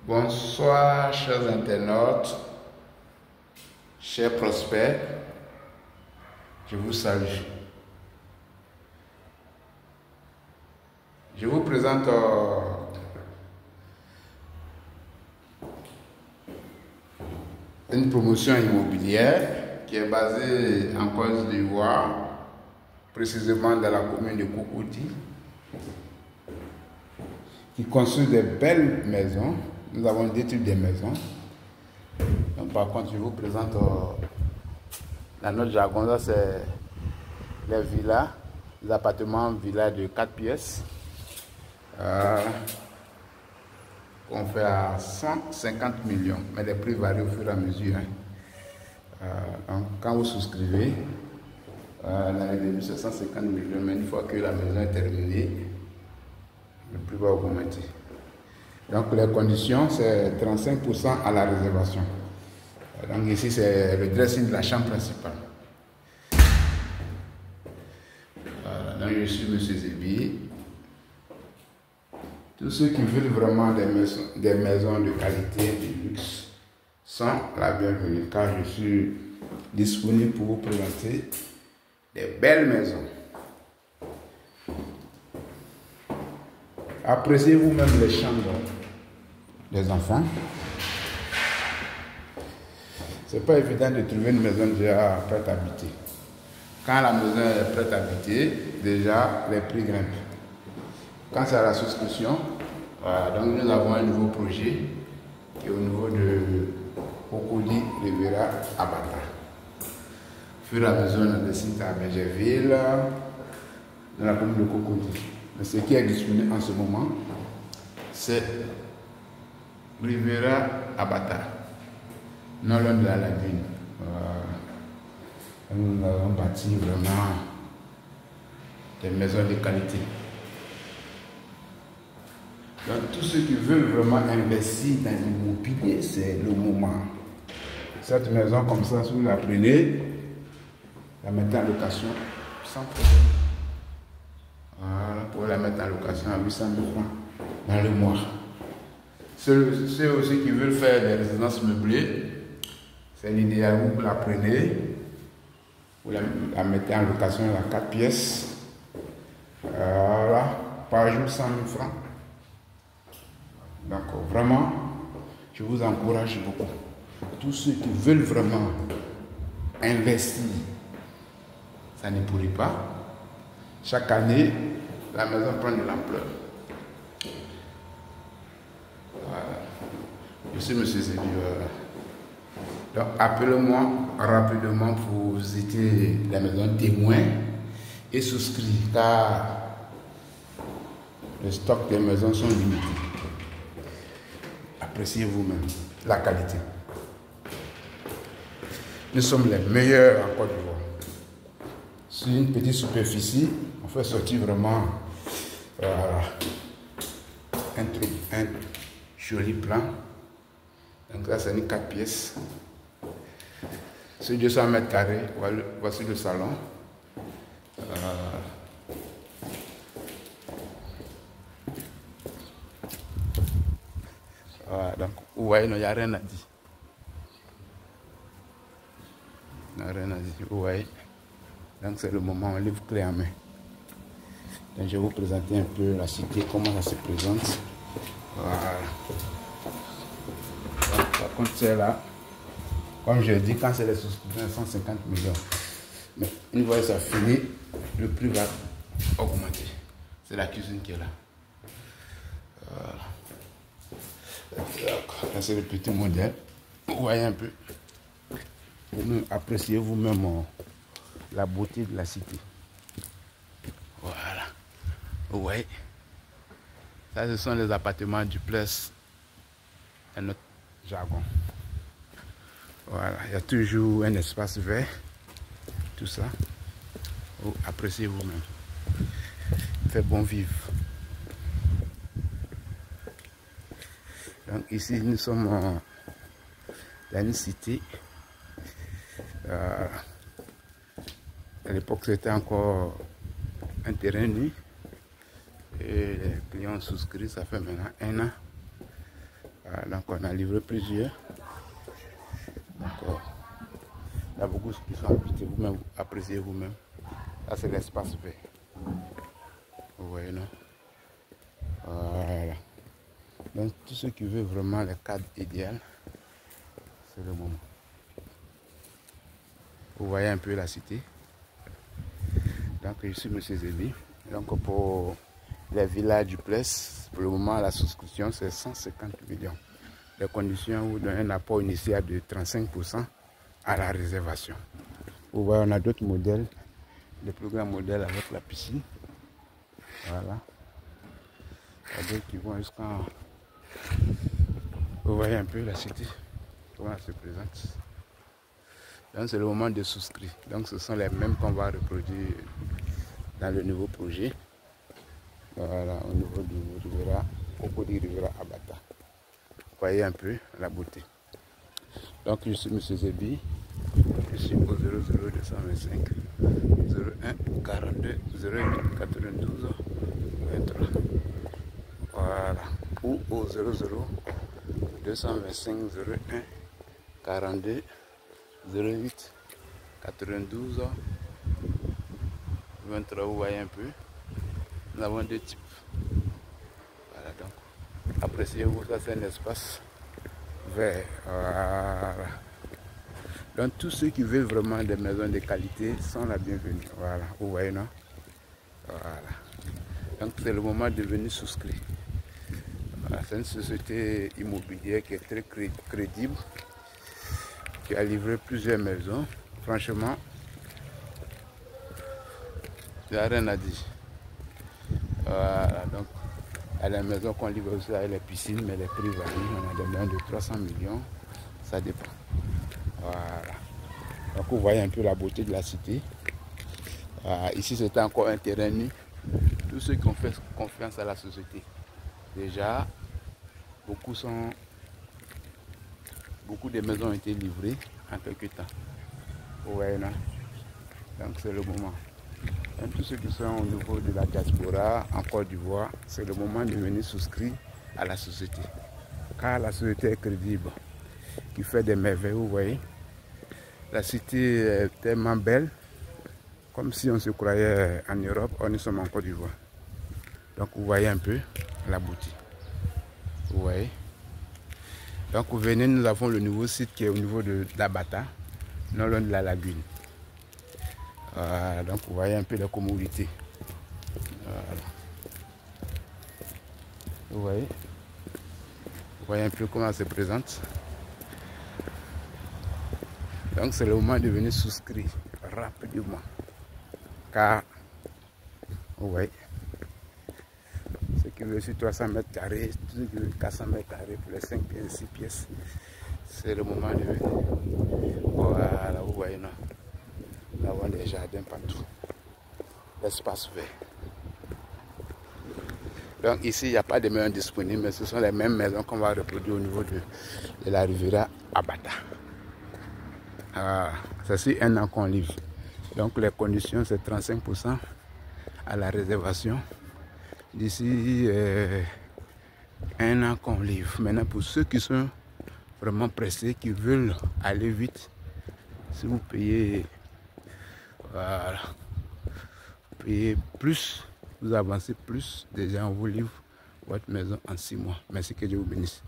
Bonsoir chers internautes, chers prospects, je vous salue. Je vous présente une promotion immobilière qui est basée en Côte d'Ivoire, précisément dans la commune de Cocody, qui construit des belles maisons. Nous avons deux types de maisons. Donc, par contre, je vous présente dans notre jargon, ça c'est les villas, les appartements villas de 4 pièces. On fait à 150 millions, mais les prix varient au fur et à mesure. Donc, quand vous souscrivez, dans les débuts c'est 150 millions, mais une fois que la maison est terminée, le prix va augmenter. Donc les conditions, c'est 35% à la réservation. Donc ici, c'est le dressing de la chambre principale. Voilà, donc je suis M. Zébi. Tous ceux qui veulent vraiment des maisons de qualité, de luxe, sont la bienvenue, car je suis disponible pour vous présenter des belles maisons. Appréciez vous-même les chambres des enfants. C'est pas évident de trouver une maison déjà prête à habiter. Quand la maison est prête à habiter, déjà les prix grimpent. Quand c'est à la souscription, voilà, donc nous avons un nouveau projet qui est au niveau de Cocody Riviera Abata. Au fur et à mesure, on décide à Bergerville, dans la commune de Cocody. Mais ce qui est disponible en ce moment, c'est Riviera Abata, non loin de la lagune. Nous avons bâti vraiment des maisons de qualité. Donc tous ceux qui veulent vraiment investir dans l'immobilier, c'est le moment. Cette maison comme ça, si vous la prenez, la mettez en location sans problème. Voilà, pour la mettre en location à 800 000 francs dans le mois. Ceux aussi qui veulent faire des résidences meublées, c'est l'idéal, vous la prenez, vous la mettez en location à 4 pièces, voilà, par jour 100 000 francs. Donc vraiment, je vous encourage beaucoup. Tous ceux qui veulent vraiment investir, ça ne pourrit pas. Chaque année, la maison prend de l'ampleur. Voilà. Je suis M. Zébi. Donc, appelez-moi rapidement pour visiter la maison témoin et souscrire, car le stock des maisons sont limités. Appréciez vous-même la qualité. Nous sommes les meilleurs en Côte d'Ivoire. Sur une petite superficie, on fait sortir vraiment un joli plan. Donc là, c'est une 4 pièces. Sur 200 mètres carrés, voici le salon. Voilà, donc vous voyez, il n'y a rien à dire. Il n'y a rien à dire, vous voyez. Donc c'est le moment, on livre clé en main. Donc je vais vous présenter un peu la cité, comment ça se présente. Voilà. Donc, par contre, c'est là, comme je dis, quand c'est les souscriptions, 150 millions. Mais une fois que ça finit, le prix va augmenter. C'est la cuisine qui est là. Voilà. Là, c'est le petit modèle. Vous voyez un peu. Appréciez vous-même la beauté de la cité. Voilà. Vous voyez. Ça, ce sont les appartements duplex à notre jargon. Voilà. Il y a toujours un espace vert. Tout ça. Appréciez vous-même. Fait bon vivre. Donc ici, nous sommes dans une cité. À l'époque, c'était encore un terrain nu. Et les clients ont souscrit, ça fait maintenant 1 an. Voilà, donc on a livré plusieurs. Donc, il y a beaucoup qui sont habités, vous-même, vous appréciez vous-même. Là, c'est l'espace vert. Vous voyez, non? Voilà. Donc, tous ceux qui veulent vraiment le cadre idéal, c'est le moment. Vous voyez un peu la cité. Donc, je suis M. Zébi. Donc, pour les villas du Pless, pour le moment, la souscription, c'est 150 millions. Les conditions vous donnent un apport initial de 35% à la réservation. Vous voyez, on a d'autres modèles, les plus grands modèles avec la piscine. Voilà. Il y a d'autres qui vont jusqu'en... Vous voyez un peu la cité, comment elle se présente. Donc c'est le moment de souscrire. Donc ce sont les mêmes qu'on va reproduire dans le nouveau projet. Voilà, au niveau du Rivera, Cocody Rivera Abata. Vous voyez un peu la beauté. Donc je suis M. Zébi. Je suis au 00225 01 42 08 92 23. Voilà. Ou au 225 01 42 08 92 23. Vous voyez un peu. Nous avons deux types. Voilà, donc appréciez-vous, ça c'est un espace vert. Voilà. Donc tous ceux qui veulent vraiment des maisons de qualité sont la bienvenue. Voilà, vous voyez, non? Voilà. Donc c'est le moment de venir souscrire. Voilà, c'est une société immobilière qui est très crédible, qui a livré plusieurs maisons. Franchement, il n'y a rien à dire. Voilà, donc à la maison qu'on livre aussi avec les piscines, mais les prix varient. On a des maisons de 300 millions, ça dépend. Voilà. Donc vous voyez un peu la beauté de la cité. Ici c'était encore un terrain nu. Tous ceux qui ont fait confiance à la société. Déjà, beaucoup de maisons ont été livrées en quelques temps. Vous voyez, non? Donc c'est le moment. Et tous ceux qui sont au niveau de la diaspora en Côte d'Ivoire, c'est le moment de venir souscrire à la société. Car la société est crédible, qui fait des merveilles, vous voyez. La cité est tellement belle, comme si on se croyait en Europe, on est sommes en Côte d'Ivoire. Donc vous voyez un peu la beauté. Vous voyez. Donc vous venez, nous avons le nouveau site qui est au niveau de d'Abata, non loin de la lagune. Donc vous voyez un peu la commodité. Voilà. Vous voyez un peu comment elle se présente. Donc c'est le moment de venir souscrire rapidement. Car, vous voyez, ceux qui veulent sur 300 mètres carrés, ceux qui veulent 400 mètres carrés pour les 5 pièces, 6 pièces, c'est le moment de venir. Voilà, vous voyez, non? Nous avons des jardins partout. L'espace vert. Donc ici, il n'y a pas de maisons disponibles, mais ce sont les mêmes maisons qu'on va reproduire au niveau de la Rivera Abata. C'est sur un an qu'on livre. Donc les conditions, c'est 35% à la réservation. D'ici un an qu'on livre. Maintenant, pour ceux qui sont vraiment pressés, qui veulent aller vite, si vous payez, voilà, vous payez plus, vous avancez plus, déjà on vous livre votre maison en 6 mois. Merci, que Dieu vous bénisse.